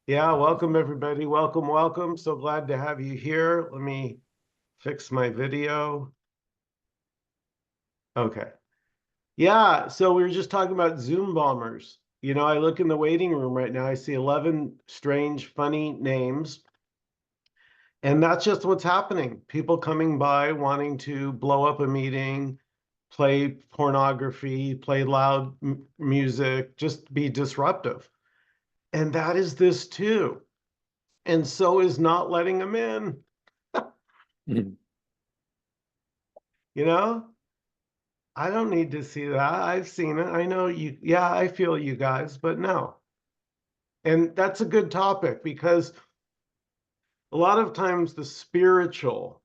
Yeah, welcome everybody. Welcome, welcome. So glad to have you here. Let me fix my video. Okay. Yeah, so we were just talking about Zoom bombers. I look in the waiting room right now. I see 11 strange, funny names. And that's just what's happening. People coming by wanting to blow up a meeting, play pornography, play loud music, just be disruptive. And that is this too. And so is not letting them in. Mhm. You know, I don't need to see that. I've seen it. I know you. Yeah, I feel you guys, but no. And that's a good topic because a lot of times the spiritual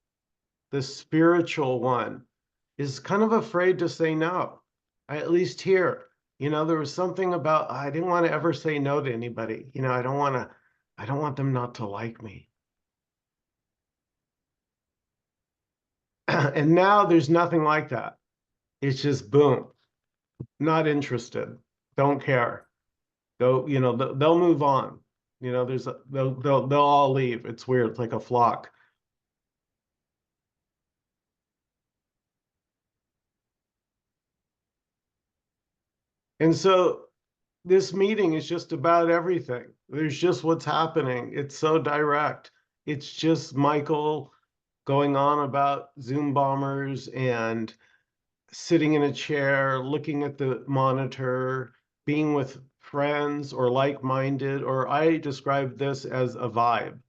one is kind of afraid to say no. At least here, there was something about I didn't want to ever say no to anybody. I don't want them not to like me. And now there's nothing like that. It's just boom, not interested, don't care. They'll move on. They'll all leave. It's weird. It's like a flock. And so this meeting is just about everything. There's just what's happening. It's so direct. It's just Michael going on about Zoom bombers and sitting in a chair, looking at the monitor, being with friends or like-minded, or I describe this as a vibe.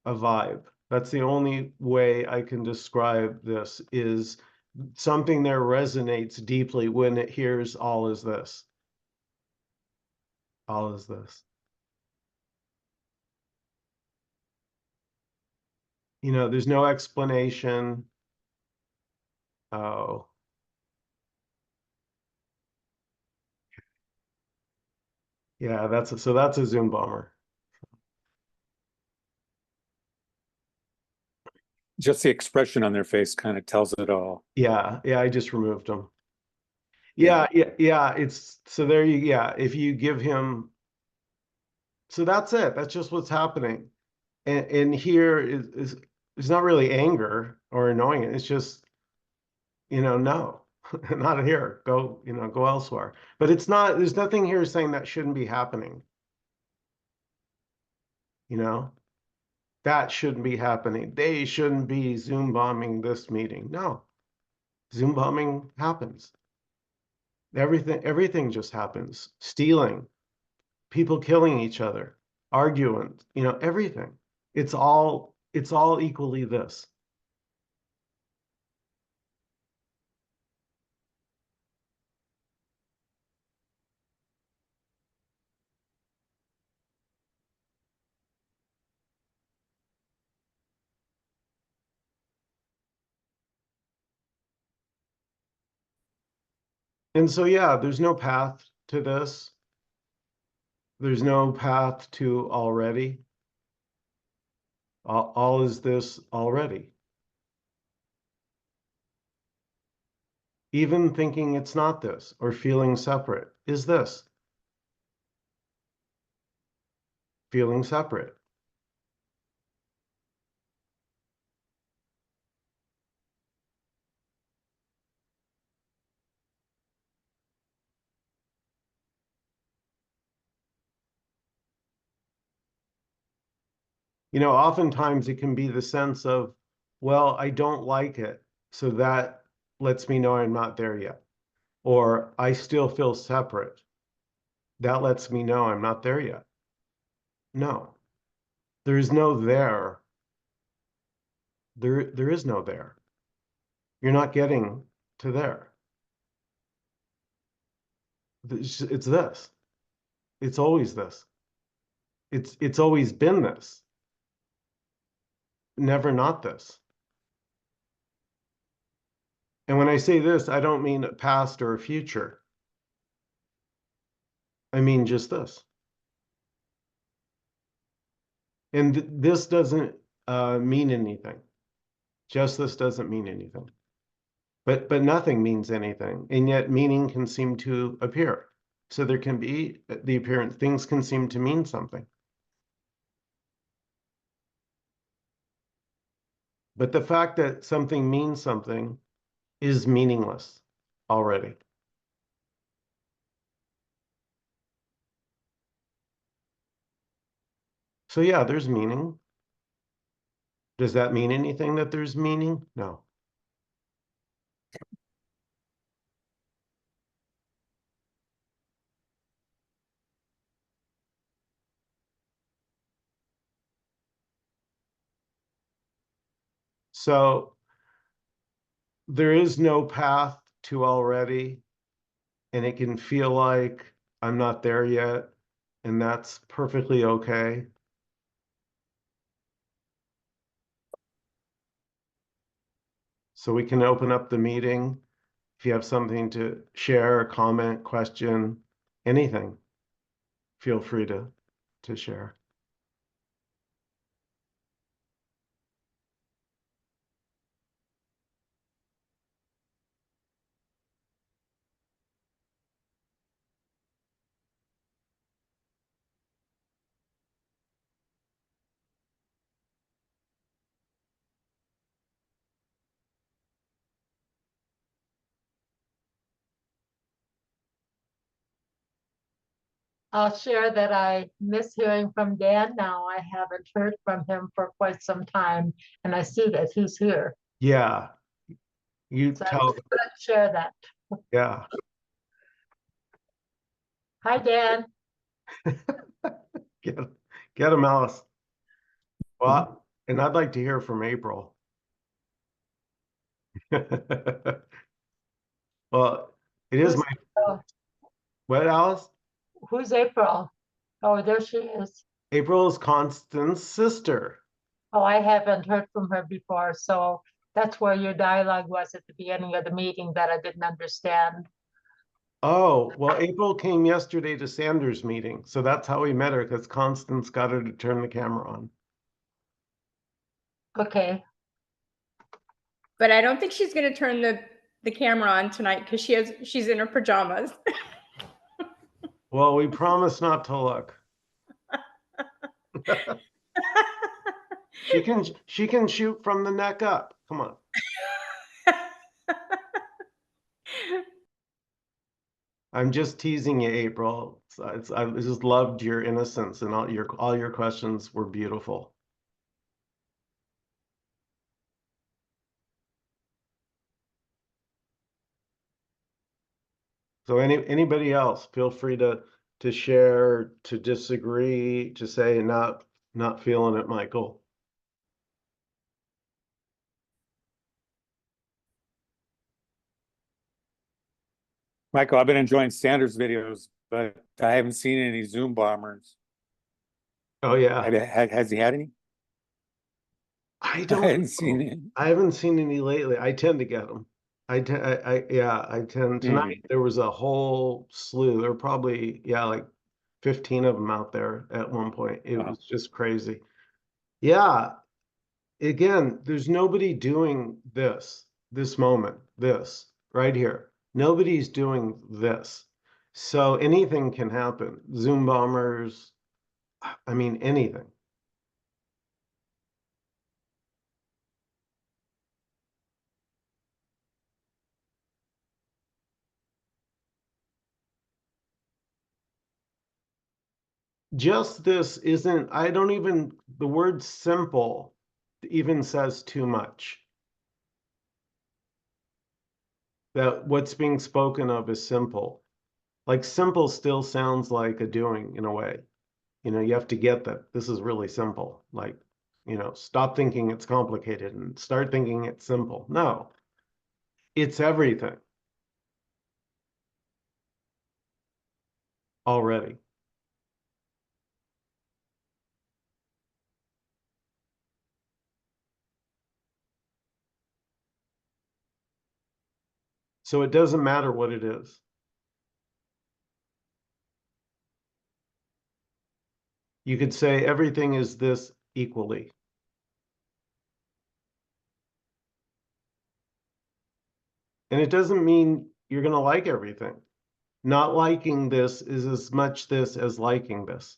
A vibe. That's the only way I can describe this is something there resonates deeply when it hears all is this. All is this. There's no explanation. Oh, yeah, that's a Zoom bomber. Just the expression on their face kind of tells it all. Yeah, yeah, I just removed him. Yeah. Yeah, yeah, yeah. It's so there you yeah, if you give him so that's it. That's just what's happening. And here is it's not really anger or annoying. It's just, no, not here. Go elsewhere. But it's not, there's nothing here saying that shouldn't be happening, you know? That shouldn't be happening. They shouldn't be Zoom bombing this meeting. No, Zoom bombing happens. Everything just happens. Stealing, people killing each other, arguing, everything. It's all equally this. And so yeah, there's no path to this. There's no path to already. All is this already. Even thinking it's not this or feeling separate is this. Feeling separate. Oftentimes it can be the sense of, well, I don't like it. So that lets me know I'm not there yet. Or I still feel separate. That lets me know I'm not there yet. No, there is no there. There is no there. You're not getting to there. It's this. It's always this. It's always been this. Never not this. And when I say this, I don't mean a past or a future. I mean just this. And this doesn't mean anything. Just this doesn't mean anything. But nothing means anything, and yet meaning can seem to appear. So there can be the appearance, things can seem to mean something. But the fact that something means something is meaningless already. So yeah, there's meaning. Does that mean anything that there's meaning? No. So there is no path to already, and it can feel like I'm not there yet, and that's perfectly okay. So we can open up the meeting. If you have something to share, comment, question, anything, feel free to share. I'll share that I miss hearing from Dan now. I haven't heard from him for quite some time, and I see that he's here. Yeah, you So I tell, just want to share that. yeah. Hi, Dan. Get, get a mouse. Well, and I'd like to hear from April. Well, it is my, what, Alice? Who's April? Oh, there she is. April is Constance's sister. Oh, I haven't heard from her before, so that's where your dialogue was at the beginning of the meeting that I didn't understand. Oh, well, April came yesterday to Sanders' meeting, so that's how we met her, because Constance got her to turn the camera on. Okay. But I don't think she's going to turn the camera on tonight because she's in her pajamas. Well, we promise not to look. She can shoot from the neck up. Come on. I'm just teasing you, April. I just loved your innocence, and all your questions were beautiful. So anybody else, feel free to share, to disagree, to say not feeling it, Michael. Michael, I've been enjoying Sanders videos, but I haven't seen any Zoom bombers. Oh yeah. Has he had any? I I don't hadn't seen know. it. I haven't seen any lately. I tend to get them. Yeah, I tend tonight there was a whole slew. There were probably, yeah, like 15 of them out there at one point. It Wow. was just crazy. Yeah, again, there's nobody doing this moment, this right here. Nobody's doing this. So anything can happen. Zoom bombers, I mean, anything. Just this isn't, I don't even, the word simple even says too much. That what's being spoken of is simple. Like simple still sounds like a doing in a way. You know, you have to get that this is really simple. Like, you know, stop thinking it's complicated and start thinking it's simple. No, it's everything already. So it doesn't matter what it is. You could say everything is this equally. And it doesn't mean you're going to like everything. not liking this is as much this as liking this.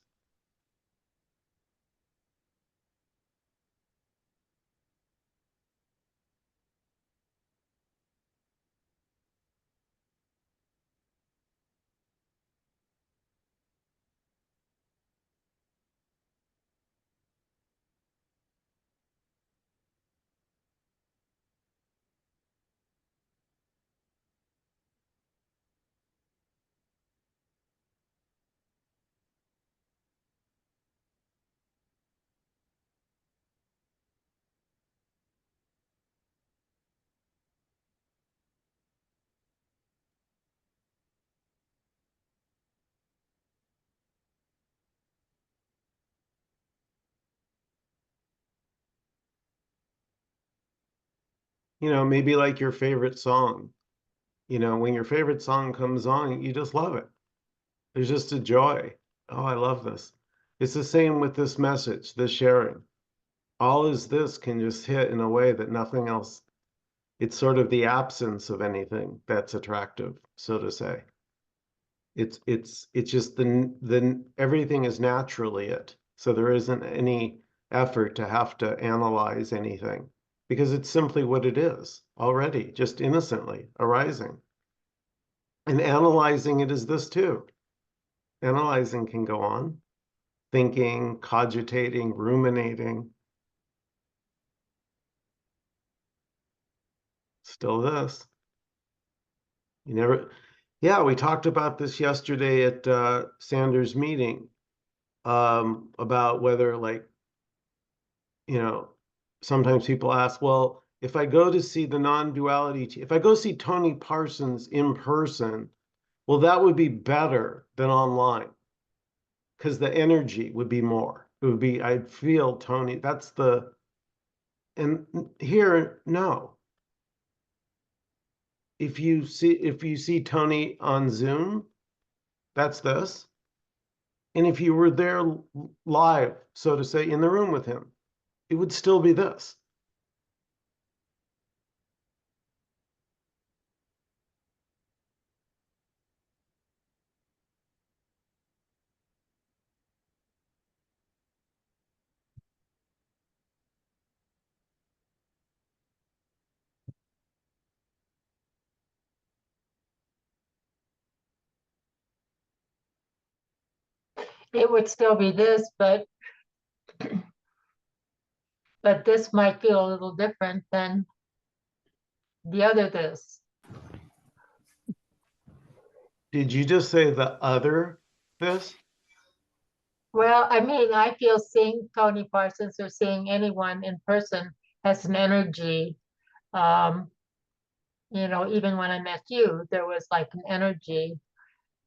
You know, maybe like your favorite song. You know, when your favorite song comes on, you just love it. There's just a joy. Oh, I love this. It's the same with this message, this sharing. All is this can just hit in a way that nothing else. It's sort of the absence of anything that's attractive, so to say. It's just the everything is naturally it. So there isn't any effort to have to analyze anything because it's simply what it is already, just innocently arising. And analyzing it is this too. Analyzing can go on, thinking, cogitating, ruminating. Still this. You never, yeah, we talked about this yesterday at Sanders' meeting about whether, like, you know, sometimes people ask, well, if I go to see the non-duality, if I go see Tony Parsons in person, well, that would be better than online because the energy would be more. It would be, I'd feel Tony. That's the, and here, no. If you see Tony on Zoom, that's this. And if you were there live, so to say, in the room with him, it would still be this. It would still be this, but this might feel a little different than the other this. Did you just say the other this? Well, I mean, I feel seeing Tony Parsons or seeing anyone in person has an energy. Um, you know, even when I met you, there was like an energy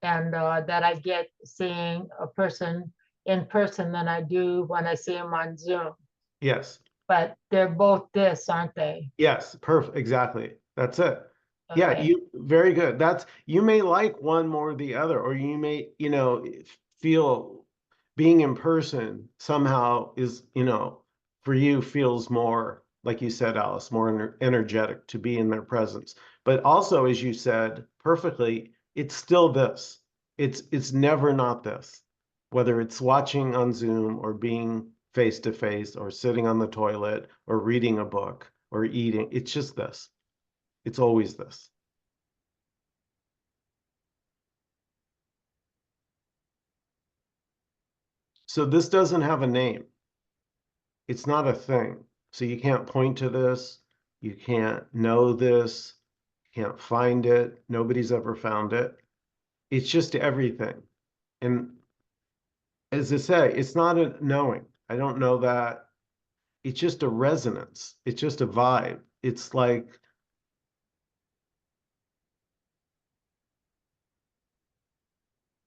and that I get seeing a person in person than I do when I see him on Zoom. Yes. But they're both this, aren't they? Yes, perfect. Exactly. That's it. Yeah, Okay. you very good. That's you may like one more or the other, or you may, you know, feel being in person somehow is, you know, for you feels more, like you said, Alice, more energetic to be in their presence. But also, as you said perfectly, it's still this. It's never not this. Whether it's watching on Zoom or being face to face or sitting on the toilet or reading a book or eating, it's just this. It's always this. So this doesn't have a name. It's not a thing. So you can't point to this. You can't know this. You can't find it. Nobody's ever found it. It's just everything. And as I say, it's not a knowing. I don't know that. It's just a resonance. It's just a vibe. It's like,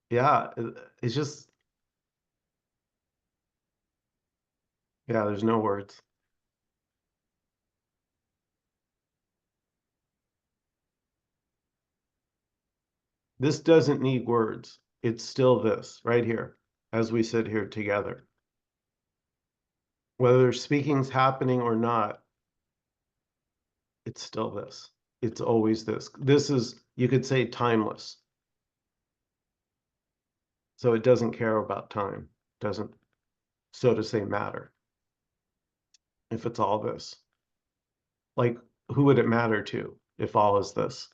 yeah, it's just, yeah, there's no words. This doesn't need words. It's still this right here as we sit here together. Whether speaking's happening or not, it's still this. It's always this. This is, you could say, timeless. So it doesn't care about time, doesn't, so to say, matter. If it's all this, like, who would it matter to if all is this?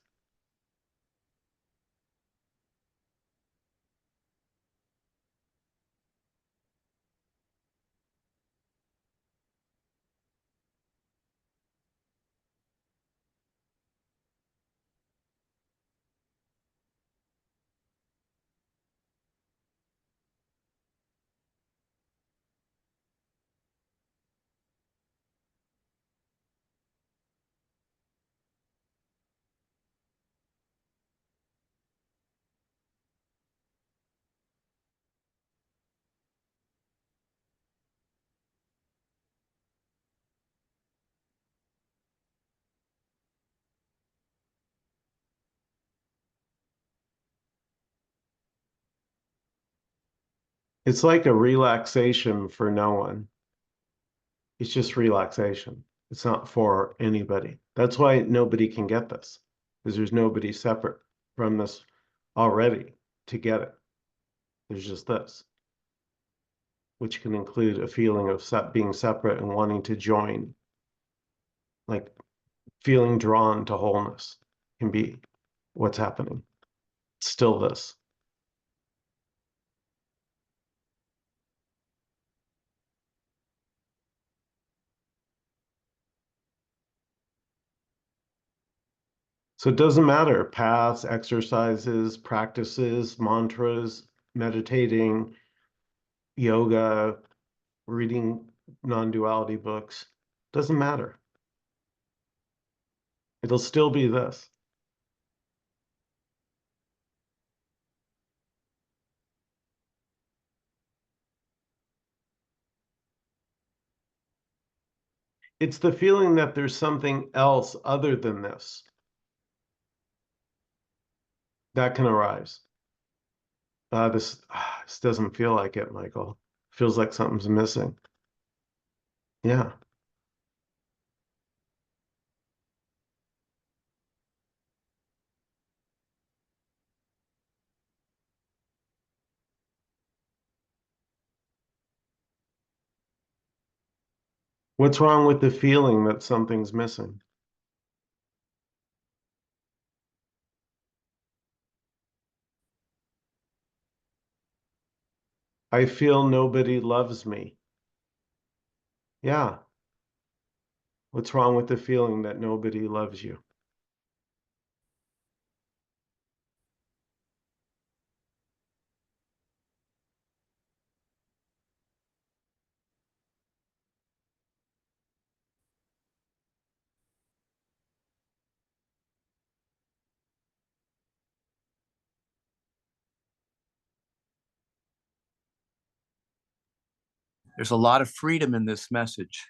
It's like a relaxation for no one. It's just relaxation. It's not for anybody. That's why nobody can get this, because there's nobody separate from this already to get it. There's just this, which can include a feeling of being separate and wanting to join, like feeling drawn to wholeness can be what's happening. It's still this. So it doesn't matter, paths, exercises, practices, mantras, meditating, yoga, reading non-duality books, doesn't matter. It'll still be this. It's the feeling that there's something else other than this that can arise. This doesn't feel like it, Michael. Feels like something's missing. Yeah. What's wrong with the feeling that something's missing? I feel nobody loves me. Yeah. What's wrong with the feeling that nobody loves you? There's a lot of freedom in this message.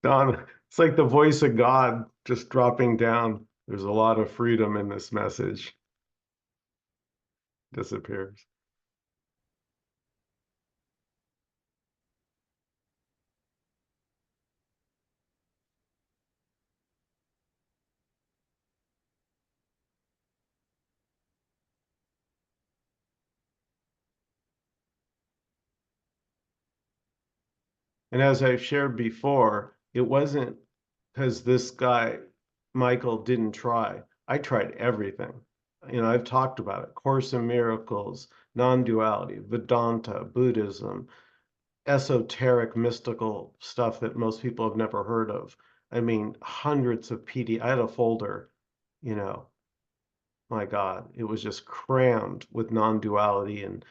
Don, it's like the voice of God just dropping down. There's a lot of freedom in this message. Disappears. And as I've shared before, it wasn't because this guy, Michael, didn't try. I tried everything. I've talked about it. Course in Miracles, non-duality, Vedanta, Buddhism, esoteric, mystical stuff that most people have never heard of. I mean, hundreds of I had a folder, you know, my God, it was just crammed with non-duality. And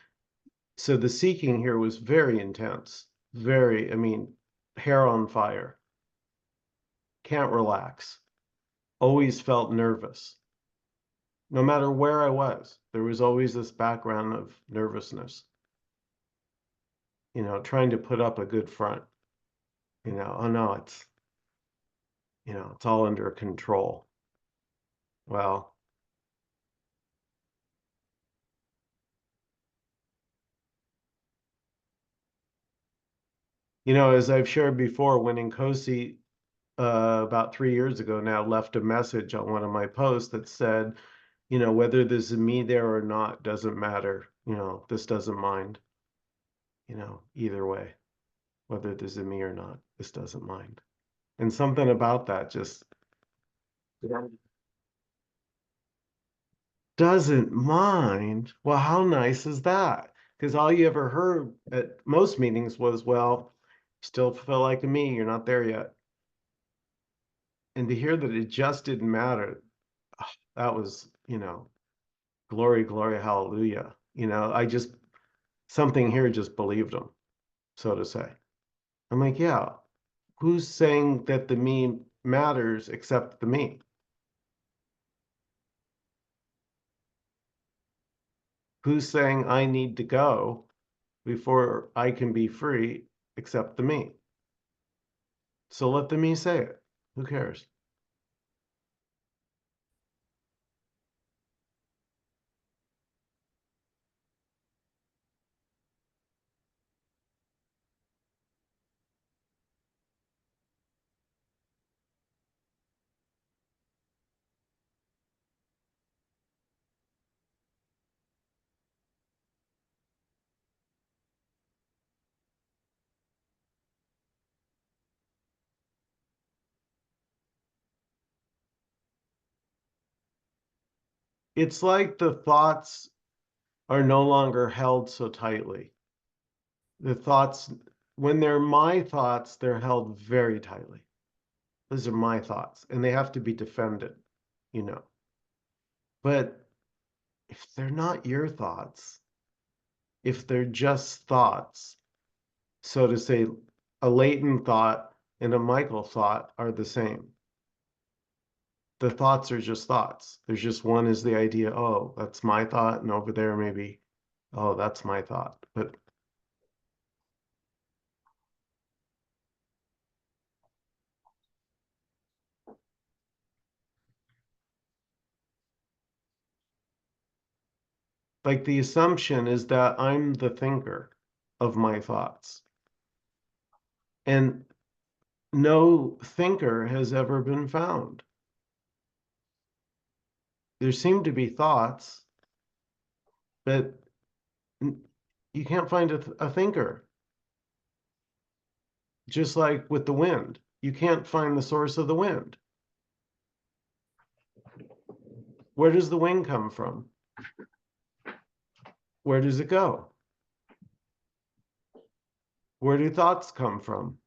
so the seeking here was very intense, I mean, hair on fire, can't relax, always felt nervous. No matter where I was, there was always this background of nervousness, trying to put up a good front, oh no, it's all under control. Well, as I've shared before, when Nkosi about 3 years ago now, left a message on one of my posts that said, you know, whether there's a me there or not doesn't matter. You know, this doesn't mind. You know, either way, whether there's a me or not, this doesn't mind. And something about that just doesn't mind. Well, how nice is that? Because all you ever heard at most meetings was, well, still feel like a me, you're not there yet. And to hear that it just didn't matter, that was, you know, glory, glory, hallelujah. You know, something here just believed him, so to say. I'm like, yeah, who's saying that the me matters except the me? Who's saying I need to go before I can be free except the me? So let the me say it. Who cares? It's like the thoughts are no longer held so tightly. The thoughts, when they're my thoughts, they're held very tightly. Those are my thoughts, and they have to be defended, you know. But if they're not your thoughts, if they're just thoughts, so to say, a latent thought and a Michael thought are the same. The thoughts are just thoughts. There's just one is the idea, oh, that's my thought, and over there maybe, oh, that's my thought. But like the assumption is that I'm the thinker of my thoughts. And no thinker has ever been found. There seem to be thoughts, but you can't find a thinker. Just like with the wind, you can't find the source of the wind. Where does the wind come from? Where does it go? Where do thoughts come from?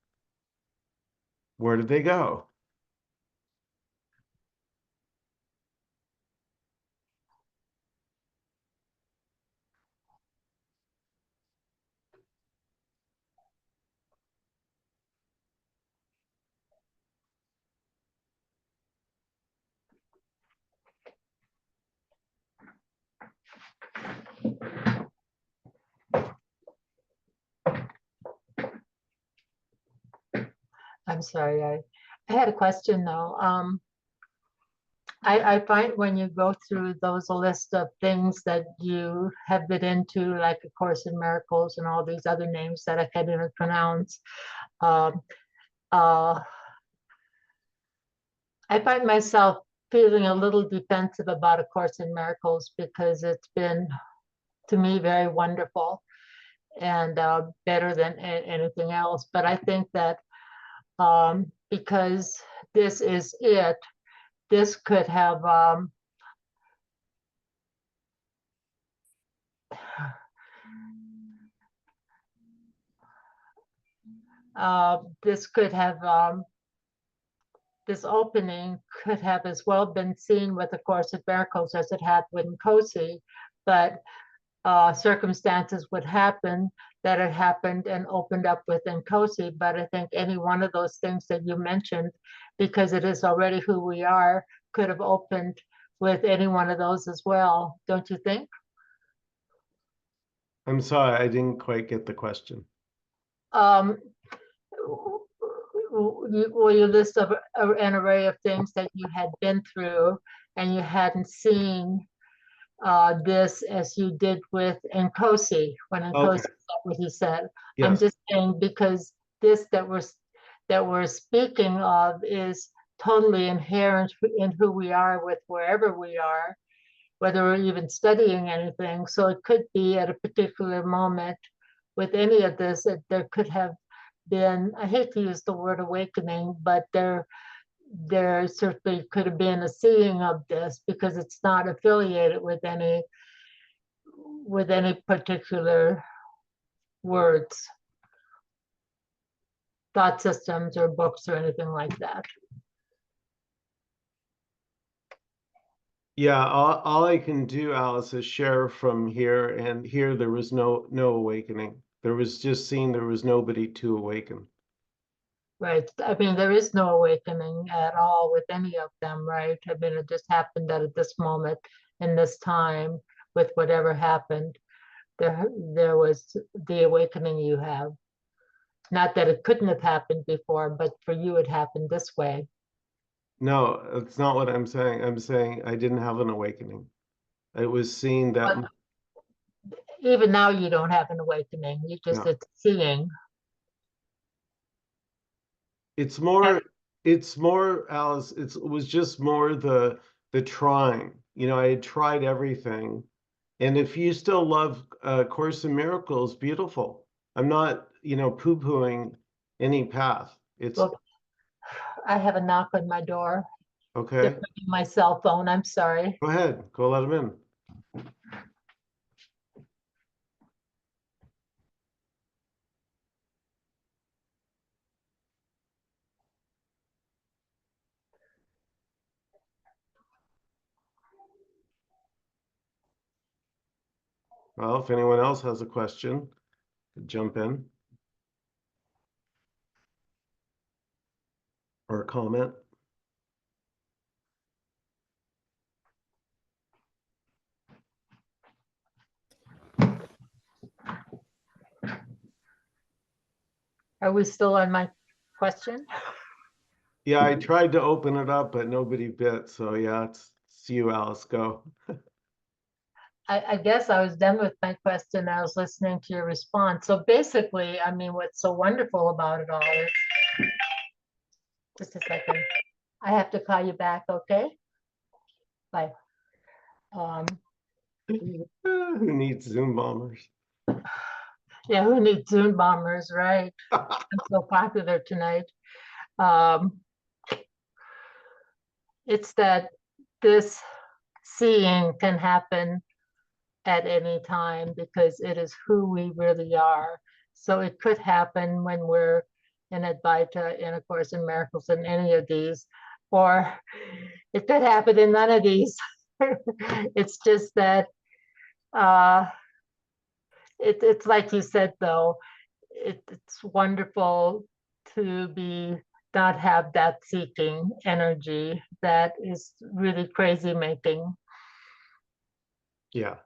Where do they go? I'm sorry, I had a question though. I find when you go through those list of things that you have been into, like A Course in Miracles and all these other names that I can't even pronounce, um, uh, I find myself feeling a little defensive about A Course in Miracles because it's been, to me, very wonderful and better than anything else. But I think that because this is it, this could have this could have this opening could have as well been seen with A Course of Miracles as it had with Nkosi, but circumstances would happen that it happened and opened up with Nkosi. But I think any one of those things that you mentioned, because it is already who we are, could have opened with any one of those as well, don't you think? I'm sorry, I didn't quite get the question. Will you list an array of things that you had been through and you hadn't seen this as you did with Nkosi when Nkosi Okay. said what he said? I'm Yes. just saying because this that we're speaking of is totally inherent in who we are with wherever we are, whether we're even studying anything. So it could be at a particular moment with any of this, that there could have been, I hate to use the word awakening, but there certainly could have been a seeing of this, because it's not affiliated with any particular words, thought systems, or books, or anything like that. Yeah, all I can do, Alice, is share from here, and here there was no awakening. There was just seeing there was nobody to awaken. Right. I mean, there is no awakening at all with any of them, right? I mean, it just happened that at this moment, in this time, with whatever happened, there was the awakening you have. Not that it couldn't have happened before, but for you it happened this way. No, that's not what I'm saying. I'm saying I didn't have an awakening. It was seeing that. But even now you don't have an awakening. You just, No. it's seeing. It's more, Alice, it was just more the trying. You know, I had tried everything. And if you still love Course in Miracles, beautiful. I'm not, poo-pooing any path. It's Well, I have a knock on my door. They're okay. putting my cell phone. I'm sorry. Go ahead, go let him in. Well, if anyone else has a question, jump in. Or a comment. Are we still on my question? Yeah, I tried to open it up, but nobody bit. So yeah, it's you, Alice. Go. I guess I was done with my question. I was listening to your response. So basically, I mean, what's so wonderful about it all is, just a second, I have to call you back, okay? Bye. Who needs Zoom bombers? Yeah, who needs Zoom bombers, right? I'm so popular tonight. Um, it's that this seeing can happen at any time because it is who we really are. So it could happen when we're in Advaita, in A Course in Miracles, in any of these, or it could happen in none of these. It's just that it's like you said, though, it's wonderful to be not have that seeking energy that is really crazy making. Yeah.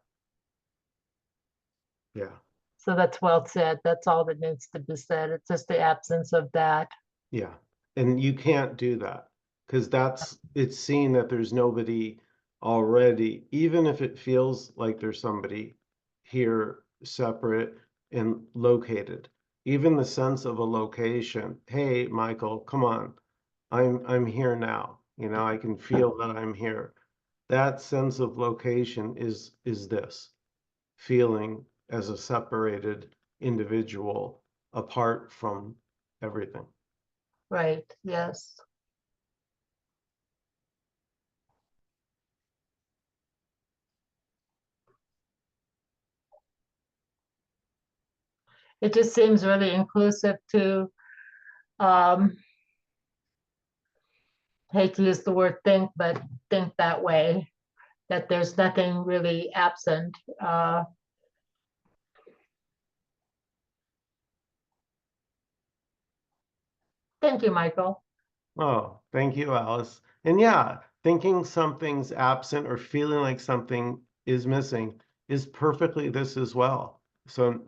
Yeah. So that's well said. That's all that needs to be said. It's just the absence of that. Yeah. And you can't do that because it's seeing that there's nobody already, even if it feels like there's somebody here separate and located. Even the sense of a location. Hey, Michael, come on. I'm here now. I can feel that I'm here. That sense of location is this feeling as a separated individual apart from everything. Right. Yes. It just seems really inclusive to, hate to use the word think, but think that way, that there's nothing really absent. Thank you, Michael. Oh, thank you, Alice. And yeah, thinking something's absent or feeling like something is missing is perfectly this as well. So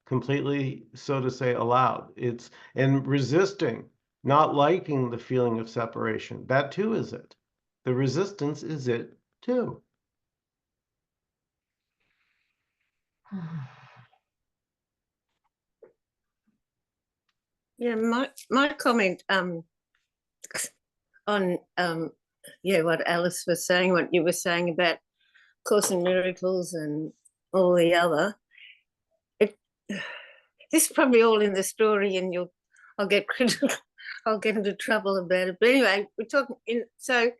completely, so to say, allowed. And resisting, not liking the feeling of separation. That too is it. The resistance is it too. Yeah, my comment on what Alice was saying, what you were saying about Course in Miracles and all the other. This is probably all in the story, and I'll get critical. I'll get into trouble about it. But anyway, we're talking. So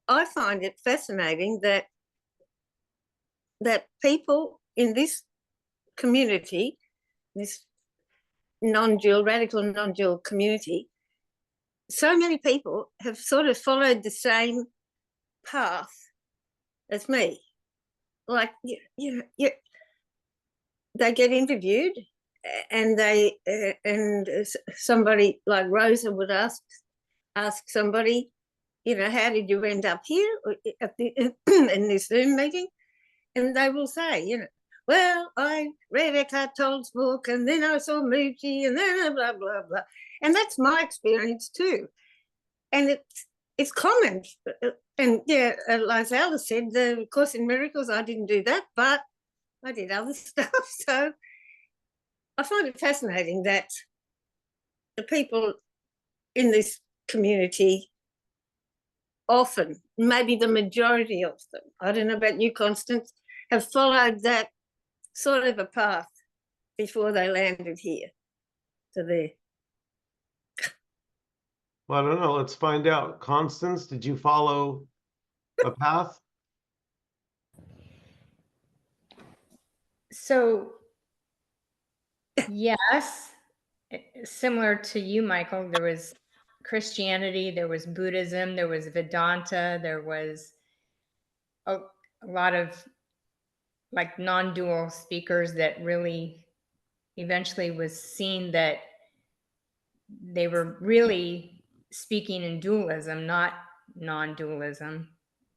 I find it fascinating that people in this community, this radical non-dual community, so many people have sort of followed the same path as me. Like, they get interviewed, and somebody like Rosa would ask somebody, how did you end up here in this Zoom meeting? And they will say, well, I read Eckhart Tolle's book, and then I saw Moochie, and then blah, blah, blah. And that's my experience too. And it's common. And like Alice said, the Course in Miracles, I didn't do that, but I did other stuff. So I find it fascinating that the people in this community often, maybe the majority of them, I don't know about you, Constance, have followed that sort of a path before they landed here to there. Well, I don't know. Let's find out. Constance, did you follow a path? So, yes, similar to you, Michael, there was Christianity, there was Buddhism, there was Vedanta, there was a lot of like non-dual speakers that really eventually was seen that they were really speaking in dualism, not non-dualism,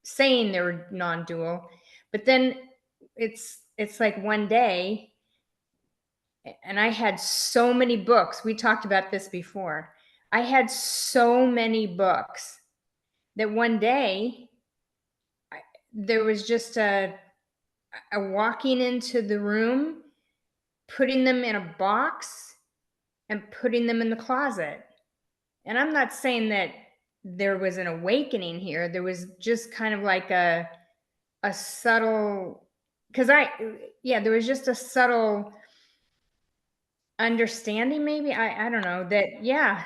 saying they were non-dual. But then it's like one day, and I had so many books. We talked about this before. I had so many books that one day there was just a walking into the room, putting them in a box and putting them in the closet. And I'm not saying that there was an awakening here. There was just kind of like a subtle, because there was just a subtle understanding, maybe, I don't know, that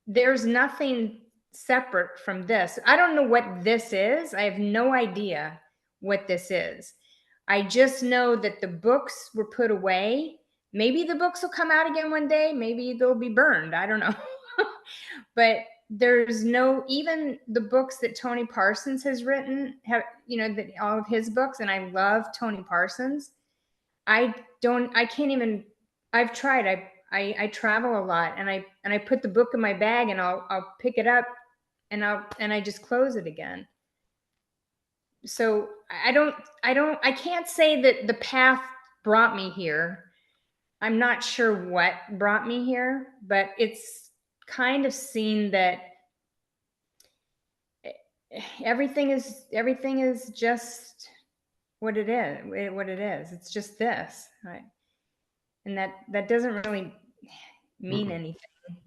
there's nothing separate from this. I don't know what this is. I have no idea what this is. I just know that the books were put away. Maybe the books will come out again one day. Maybe they'll be burned. I don't know. But there's even the books that Tony Parsons has written, all of his books, and I love Tony Parsons. I've tried. I travel a lot, and I put the book in my bag, and I'll pick it up, and I just close it again. So I can't say that the path brought me here. I'm not sure what brought me here, but it's kind of seen that everything is just what it is. It's just this, right? And that doesn't really mean anything.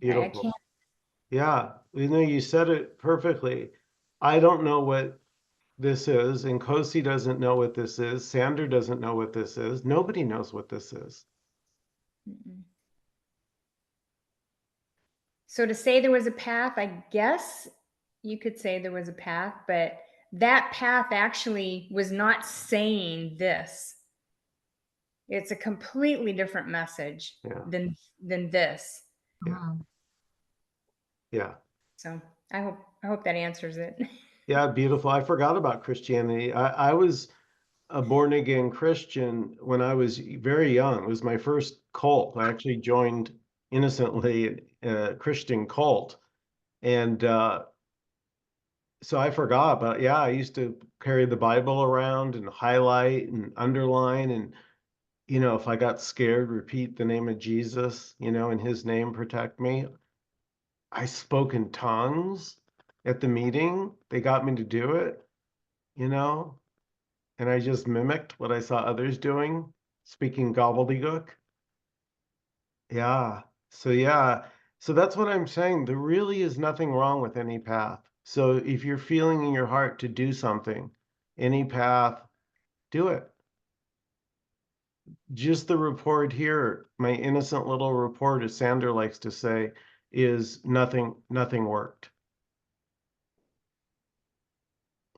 Beautiful. I can't. Yeah, you said it perfectly. I don't know what this is, and Nkosi doesn't know what this is. Sander doesn't know what this is. Nobody knows what this is. So to say there was a path, I guess you could say there was a path, but that path actually was not saying this. It's a completely different message than this. Yeah. So I hope that answers it. Yeah, beautiful. I forgot about Christianity. I was a born again Christian when I was very young. It was my first cult. I actually joined innocently a Christian cult. And so I forgot, but yeah, I used to carry the Bible around and highlight and underline. And, if I got scared, repeat the name of Jesus, in his name, protect me. I spoke in tongues at the meeting. They got me to do it, and I just mimicked what I saw others doing, speaking gobbledygook. Yeah. So yeah, So that's what I'm saying. There really is nothing wrong with any path. So if you're feeling in your heart to do something, any path, do it. Just the report here, my innocent little report, as Sander likes to say, is nothing worked.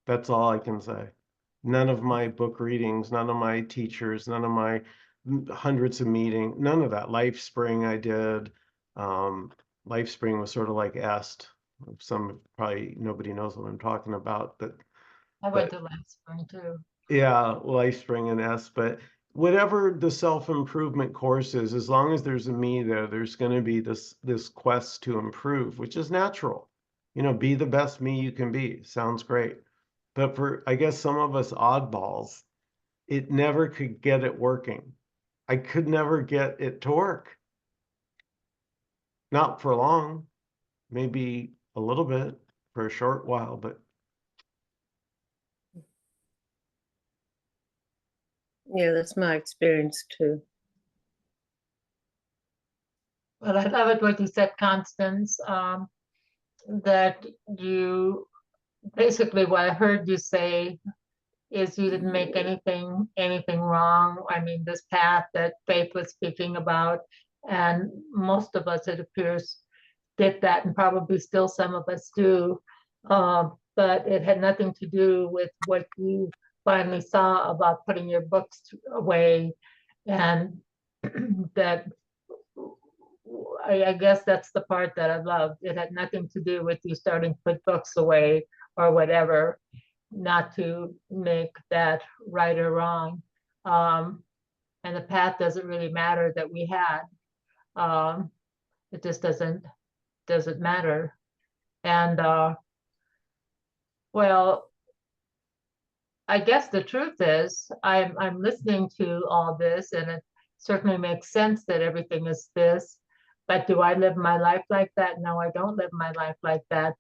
That's all I can say. None of my book readings, none of my teachers, none of my hundreds of meetings, none of that. LifeSpring I did. LifeSpring was sort of like est. Some probably nobody knows what I'm talking about, but I went to last spring too. yeah, LifeSpring and est. But whatever the self-improvement course is, as long as there's a me there, there's going to be this quest to improve, which is natural. You know, be the best me you can be. Sounds great. But for, I guess, some of us oddballs, it never could get it working. I could never get it to work. Not for long, maybe a little bit for a short while, but Yeah, that's my experience too. Well, I love it what you said, Constance, that you, basically what I heard you say is you didn't make anything wrong. I mean, this path that Faith was speaking about, and most of us, it appears, did that, and probably still some of us do. But it had nothing to do with what you finally saw about putting your books away, and that I guess that's the part that I loved. It had nothing to do with you starting to put books away or whatever, not to make that right or wrong. And the path doesn't really matter that we had. It just doesn't matter. And well, I guess the truth is I'm listening to all this, and it certainly makes sense that everything is this. But do I live my life like that? No, I don't live my life like that.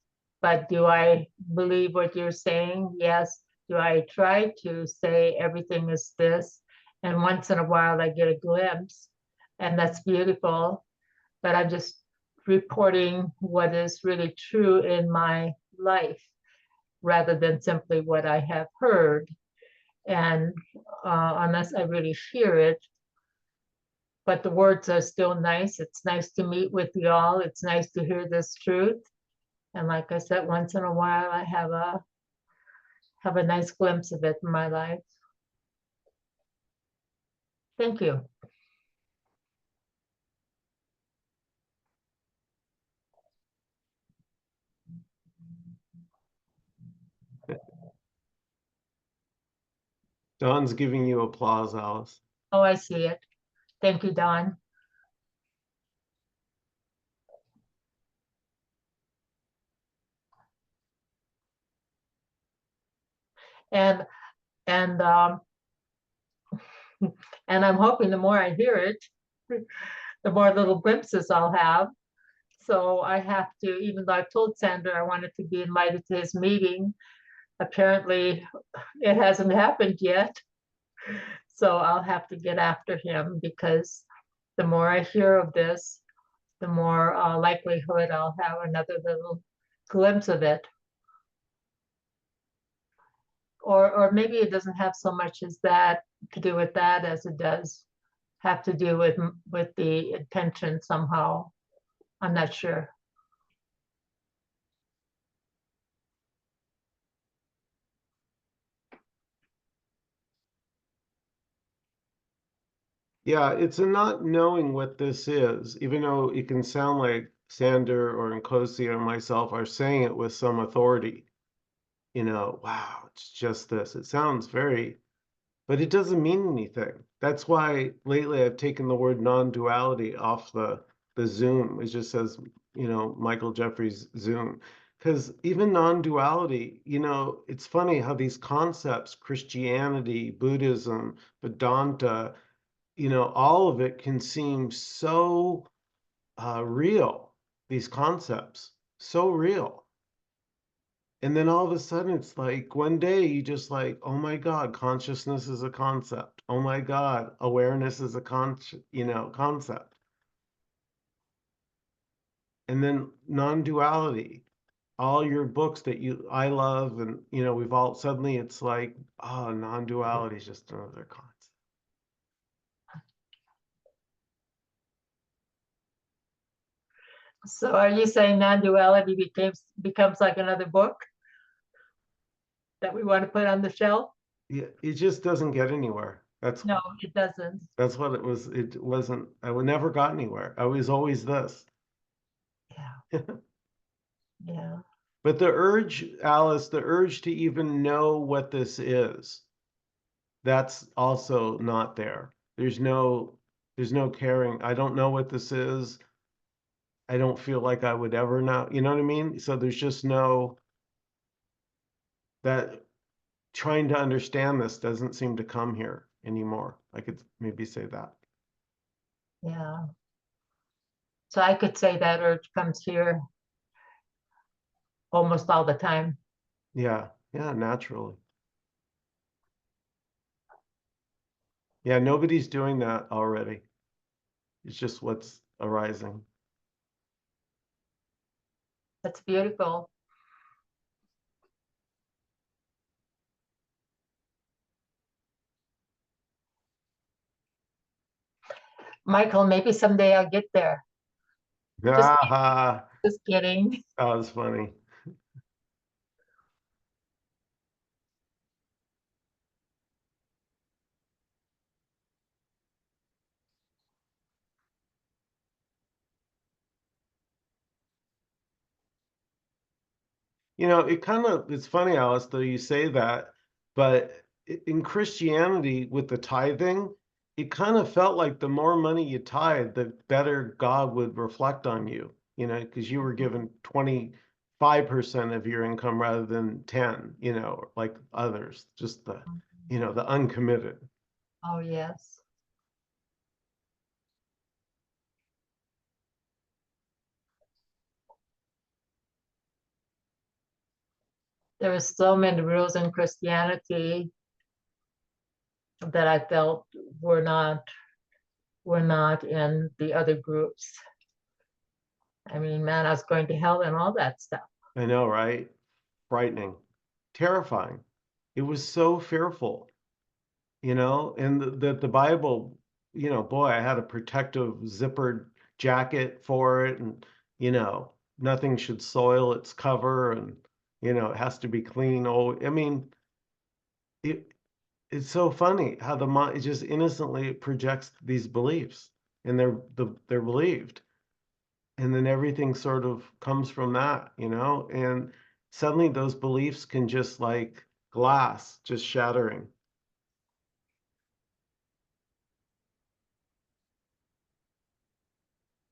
But do I believe what you're saying? Yes. Do I try to say everything is this? And once in a while I get a glimpse, and that's beautiful. But I'm just reporting what is really true in my life rather than simply what I have heard. And unless I really hear it, but the words are still nice. It's nice to meet with you all. It's nice to hear this truth. And like I said, once in a while, I have a nice glimpse of it in my life. Thank you. Don's giving you applause, Alice. Oh, I see it. Thank you, Don. And and and I'm hoping the more I hear it, the more little glimpses I'll have. So I have to, even though I told Sandra I wanted to be invited to his meeting, apparently it hasn't happened yet. So I'll have to get after him, because the more I hear of this, the more likelihood I'll have another little glimpse of it. Or maybe it doesn't have so much as that to do with that as it does have to do with the intention somehow. I'm not sure. Yeah, it's a not knowing what this is, even though it can sound like Sander or Nkosi or myself are saying it with some authority. You know, wow, it's just this. It sounds very, but it doesn't mean anything. That's why lately I've taken the word non-duality off the Zoom. It just says, you know, Michael Jeffrey's Zoom. Because even non-duality, you know, it's funny how these concepts, Christianity, Buddhism, Vedanta, you know, all of it can seem so real, these concepts, so real. And then all of a sudden it's like one day you just like, oh my God, consciousness is a concept. Oh my God, awareness is a concept. And then non-duality, all your books that I love, and we've all suddenly it's like, oh, non-duality is just another concept. So are you saying non-duality becomes like another book that we want to put on the shelf? Yeah, it just doesn't get anywhere. No, it doesn't. That's what it was. It wasn't, I would never got anywhere. I was always this. Yeah. Yeah. But the urge, Alice, the urge to even know what this is, that's also not there. There's no caring. I don't know what this is. I don't feel like I would ever know. You know what I mean? So there's just no, that trying to understand this doesn't seem to come here anymore. I could maybe say that. Yeah. So I could say that urge comes here almost all the time. Yeah, yeah, naturally. Yeah, nobody's doing that already. It's just what's arising. That's beautiful. Michael, maybe someday I'll get there. Just Ah, Just kidding. that was funny. It's funny, Alice, though you say that, but in Christianity with the tithing, it kind of felt like the more money you tithe, the better God would reflect on you, because you were given 25% of your income rather than 10, like others, just the uncommitted. Oh, yes. There were so many rules in Christianity that I felt were not in the other groups. I mean, man, I was going to hell and all that stuff. I know, right? Frightening, terrifying. It was so fearful, and the Bible, boy, I had a protective zippered jacket for it, and nothing should soil its cover, and it has to be clean. Oh, I mean, it it's so funny how the mind, it just innocently projects these beliefs, and they're believed, and then everything sort of comes from that, and suddenly those beliefs can just like glass just shattering.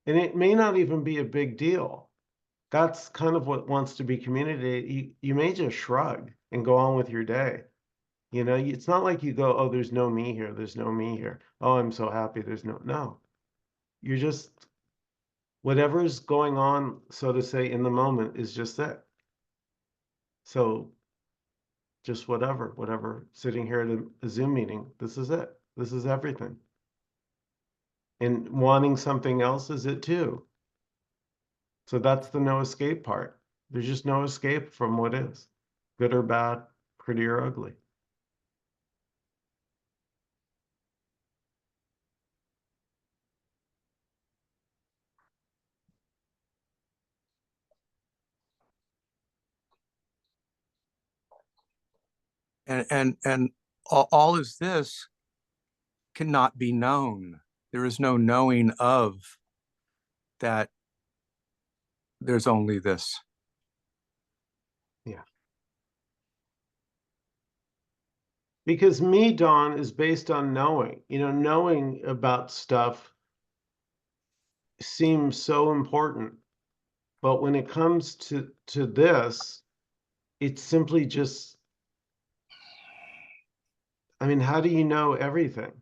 And it may not even be a big deal. That's kind of what wants to be communicated. You may just shrug and go on with your day. It's not like you go, oh, there's no me here. There's no me here. Oh, I'm so happy. There's no. You're just, whatever's going on, so to say, in the moment is just it. So just whatever, sitting here at a Zoom meeting, this is it. This is everything. And wanting something else is it too. So that's the no escape part. There's just no escape from what is, good or bad, pretty or ugly. And all is this cannot be known. There is no knowing of that. There's only this. Yeah. Because me, Don, is based on knowing. Knowing about stuff seems so important. But when it comes to this, it's simply just, I mean, how do you know everything?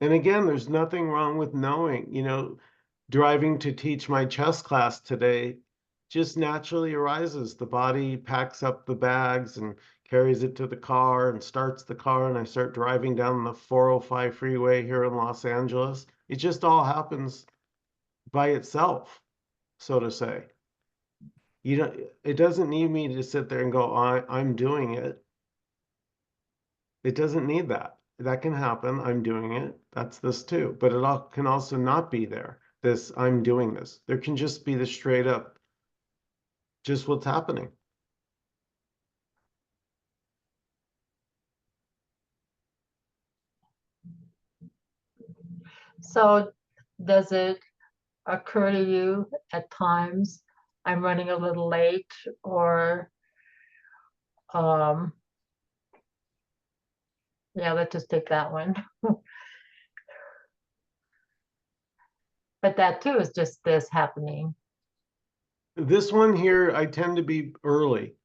And again, there's nothing wrong with knowing, driving to teach my chess class today just naturally arises. The body packs up the bags and carries it to the car and starts the car, and I start driving down the 405 freeway here in Los Angeles. It just all happens by itself, so to say. It doesn't need me to sit there and go, I'm doing it. It doesn't need that. That can happen. I'm doing it. That's this too. But it can also not be there. This, I'm doing this. There can just be the straight up, just what's happening. So does it occur to you at times, I'm running a little late, or yeah, let's just take that one. But that too is just this happening. This one here, I tend to be early.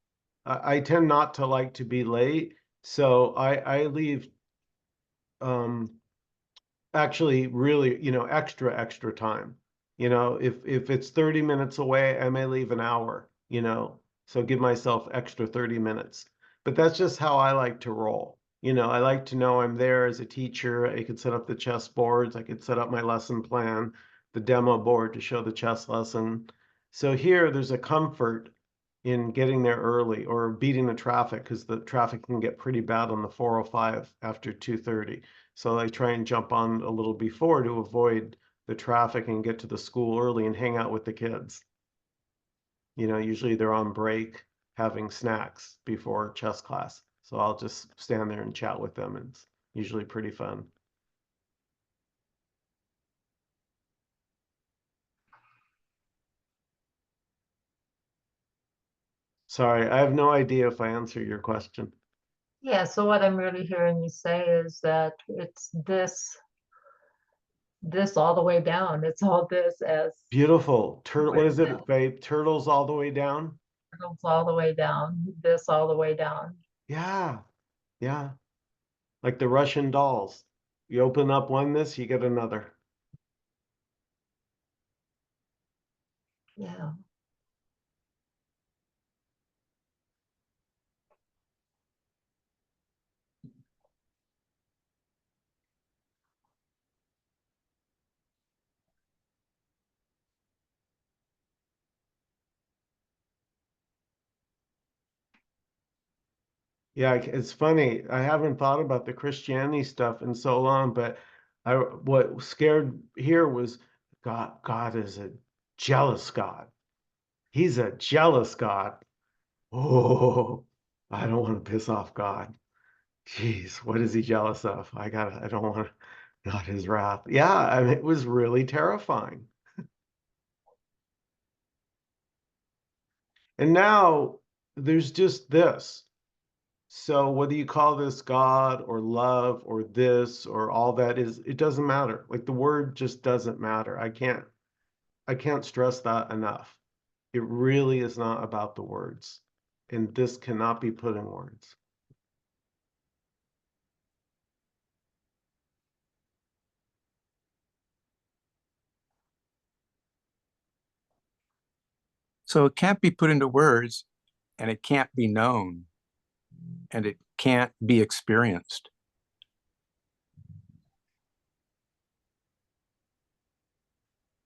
I tend not to like to be late. So I leave actually really, extra time. If it's 30 minutes away, I may leave an hour, so give myself extra 30 minutes. But that's just how I like to roll. I like to know I'm there as a teacher. I could set up the chess boards. I could set up my lesson plan, the demo board to show the chess lesson. So here there's a comfort in getting there early or beating the traffic, because the traffic can get pretty bad on the 405 after 2:30. So I try and jump on a little before to avoid the traffic and get to the school early and hang out with the kids. Usually they're on break having snacks before chess class. So I'll just stand there and chat with them, and it's usually pretty fun. Sorry, I have no idea if I answer your question. Yeah, so what I'm really hearing you say is that it's this all the way down. It's all this as Beautiful. What is down. it, babe? Turtles all the way down? Turtles all the way down, this all the way down. Yeah. Yeah. Like the Russian dolls. You open up one this, you get another. Yeah. Yeah, it's funny. I haven't thought about the Christianity stuff in so long, but what scared here was God is a jealous God. He's a jealous God. Oh, I don't want to piss off God. Jeez, what is he jealous of? I don't want to, not his wrath. Yeah, I mean, it was really terrifying. And now there's just this. So whether you call this God or love or this or all that is, it doesn't matter. Like the word just doesn't matter. I can't stress that enough. It really is not about the words. And this cannot be put in words. So it can't be put into words, and it can't be known, and it can't be experienced.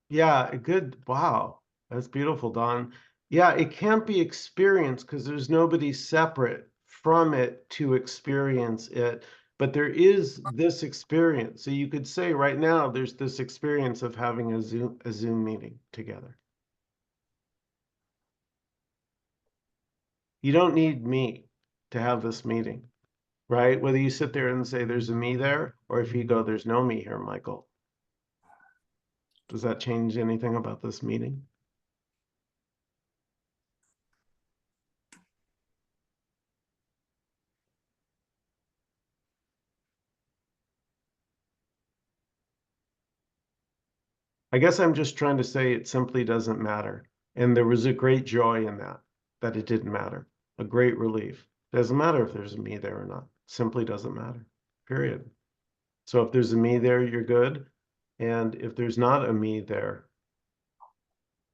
Yeah, good. Wow. That's beautiful, Don. Yeah, it can't be experienced because there's nobody separate from it to experience it. But there is this experience. So you could say right now there's this experience of having a Zoom meeting together. You don't need me to have this meeting, right? Whether you sit there and say there's a me there, or if you go, there's no me here, Michael. Does that change anything about this meeting? I guess I'm just trying to say it simply doesn't matter. And there was a great joy in that it didn't matter. A great relief. Doesn't matter if there's a me there or not. Simply doesn't matter. Period. So if there's a me there, you're good. And if there's not a me there,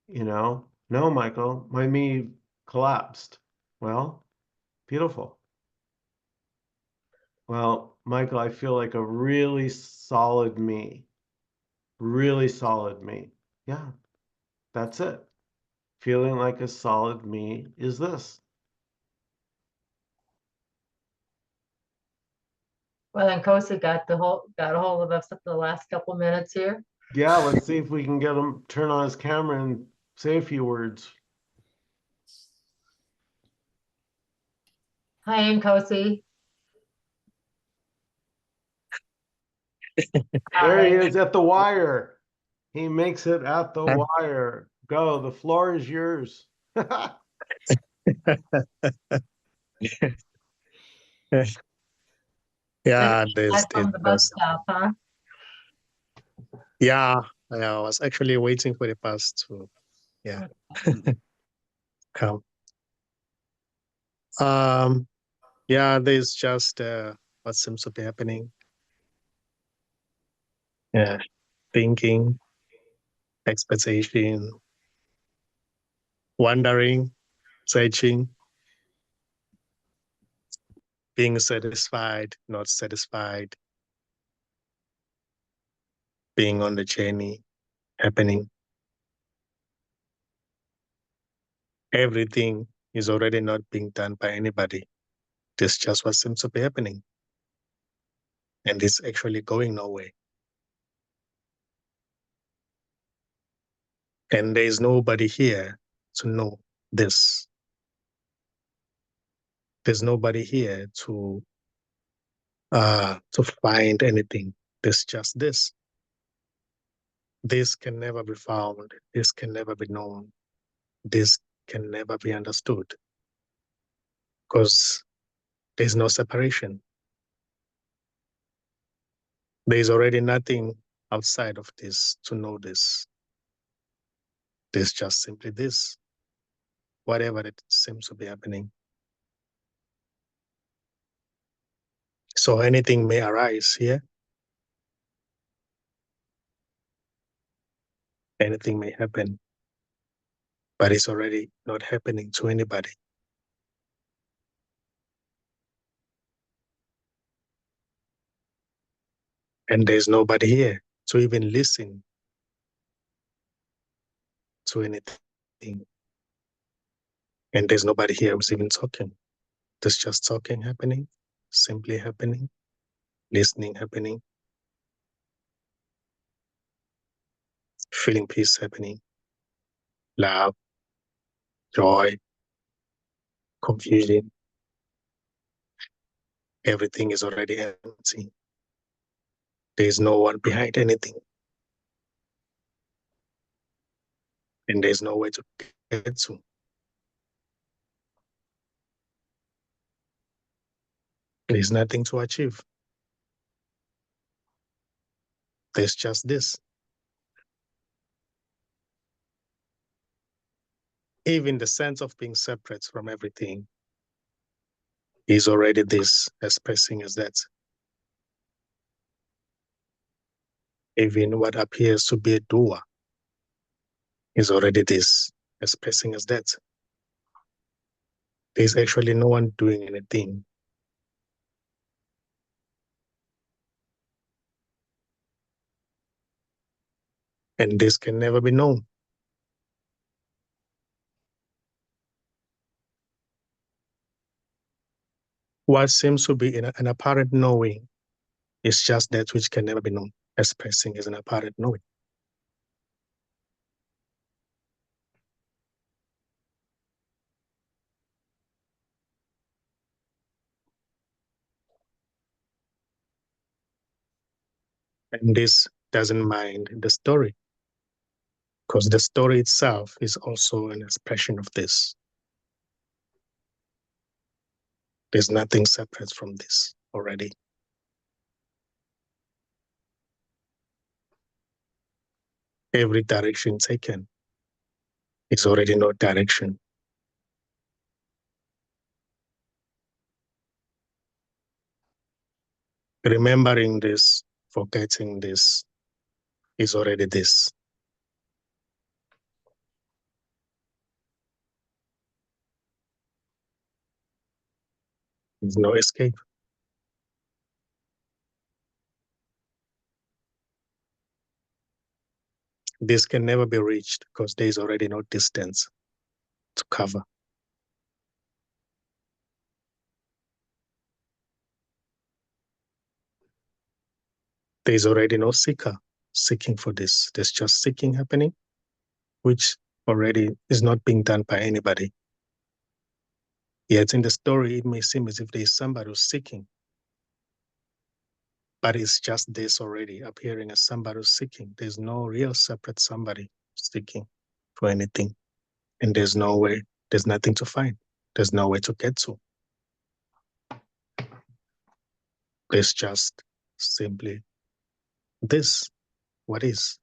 no, Michael, my me collapsed. Well, beautiful. Well, Michael, I feel like a really solid me. Really solid me. Yeah, that's it. Feeling like a solid me is this. Well, then Kosi got a hold of us at the last couple minutes here. Yeah, let's see if we can get him turn on his camera and say a few words. Hi, Nkosi. There he Hi. is at the wire. He makes it at the wire. Go, the floor is yours. Yeah, Back from the bus stop, huh? yeah, I was actually waiting for the bus to come. Yeah, there's just what seems to be happening. Yeah, thinking, expectation, wondering, searching, being satisfied, not satisfied, being on the journey, happening. Everything is already not being done by anybody. This just what seems to be happening. And it's actually going nowhere. And there is nobody here to know this. There's nobody here to find anything. There's just this. This can never be found. This can never be known. This can never be understood because there's no separation. There's already nothing outside of this to know this. There's just simply this, whatever it seems to be happening. So anything may arise here. Anything may happen, but it's already not happening to anybody. And there's nobody here to even listen to anything. And there's nobody here who's even talking. There's just talking happening, simply happening, listening happening, feeling peace happening, love, joy, confusion. Everything is already empty. There's no one behind anything. And there's nowhere to get to. There's nothing to achieve. There's just this. Even the sense of being separate from everything is already this, expressing as that. Even what appears to be a doer is already this, expressing as that. There's actually no one doing anything. And this can never be known. What seems to be an apparent knowing is just that which can never be known, expressing as an apparent knowing. And this doesn't mind the story, because the story itself is also an expression of this. There's nothing separate from this already. Every direction taken is already no direction. Remembering this forgetting this is already this. There's no escape. This can never be reached because there is already no distance to cover. There is already no seeker seeking for this. There's just seeking happening, which already is not being done by anybody. Yet in the story, it may seem as if there is somebody who's seeking, but it's just this already appearing as somebody who's seeking. There's no real separate somebody seeking for anything. And there's no way, there's nothing to find. There's no way to get to. There's just simply this, what is.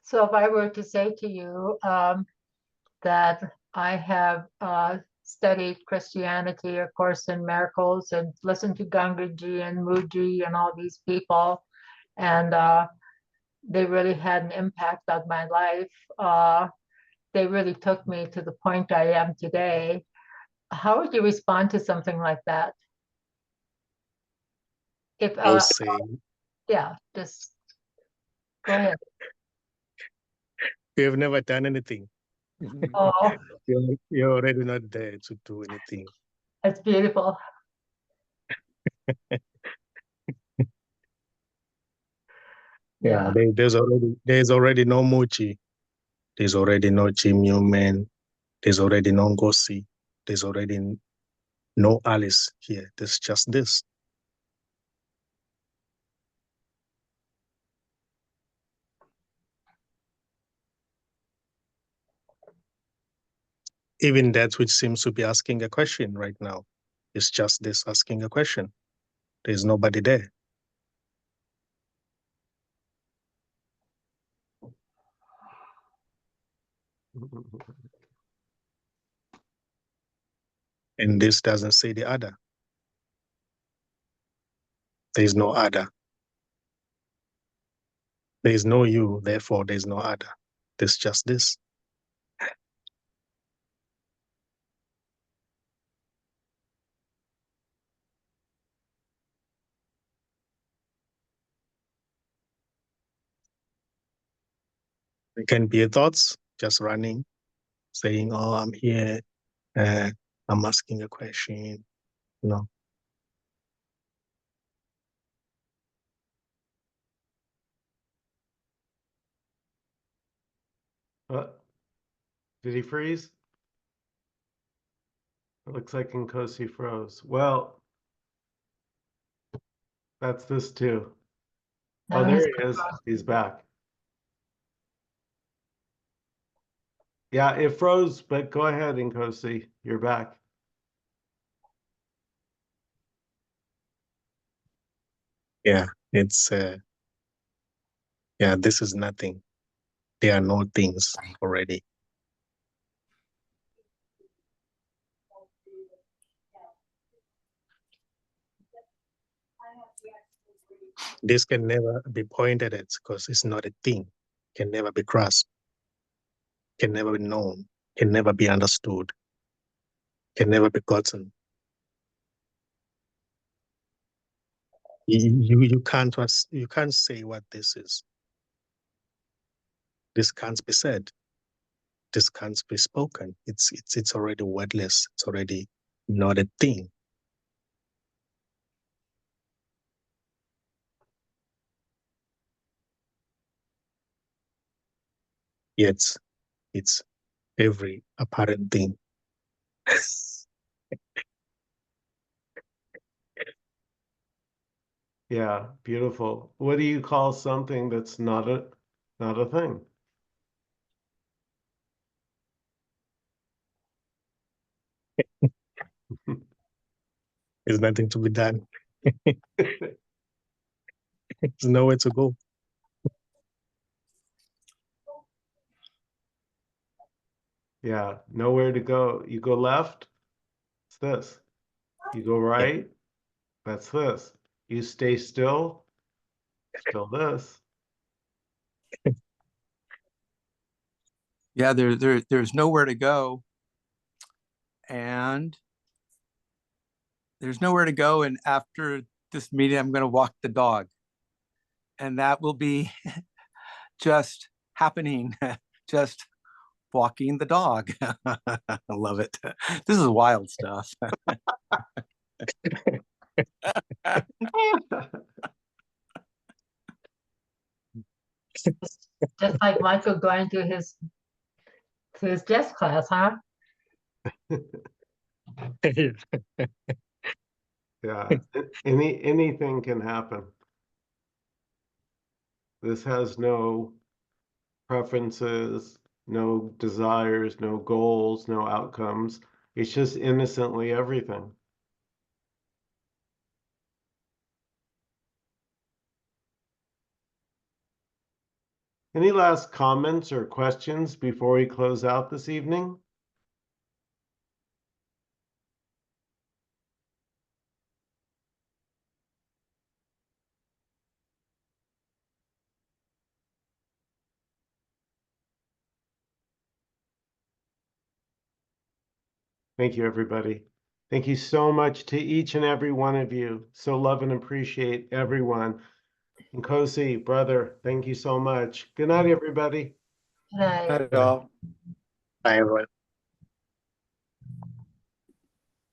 So if I were to say to you that I have studied Christianity, A Course in Miracles, and listened to Gangaji and Muji and all these people, and they really had an impact on my life. They really took me to the point I am today. How would you respond to something like that? If I'll say, yeah, just go ahead. you have never done anything. Oh, You're already not there to do anything. that's beautiful. Yeah, Yeah. there's already no Mochi. There's already no Jim Newman. There's already no Ngosi. There's already no Alice here. There's just this. Even that which seems to be asking a question right now is just this asking a question. There's nobody there. And this doesn't say the other. There's no other. There's no you, therefore there's no other. There's just this. It can be thoughts just running, saying, oh, I'm here, I'm asking a question. No. Did he freeze? It looks like Nkosi froze. Well, that's this too. Oh, Now there he's he is. He's back. Yeah, it froze, but go ahead, Nkosi. You're back. Yeah, it's, yeah, this is nothing. There are no things already. This can never be pointed at because it's not a thing, can never be grasped, can never be known, can never be understood, can never be gotten. You can't say what this is. This can't be said. This can't be spoken. It's already wordless. It's already not a thing. Yet it's every apparent thing. Yeah, beautiful. What do you call something that's not a thing? There's nothing to be done. There's nowhere to go. Yeah, nowhere to go. You go left, it's this. You go right, That's this. You stay still, still this. Yeah, there's nowhere to go. And there's nowhere to go. And after this meeting, I'm going to walk the dog. And that will be just happening, just walking the dog. I love it. This is wild stuff. Just like Michael going to his jazz class, huh? Yeah, anything can happen. This has no preferences, no desires, no goals, no outcomes. It's just innocently everything. Any last comments or questions before we close out this evening? Thank you, everybody. Thank you so much to each and every one of you. So love and appreciate everyone. Nkosi, brother, thank you so much. Good night, everybody. Right. Not at all. Bye, everyone.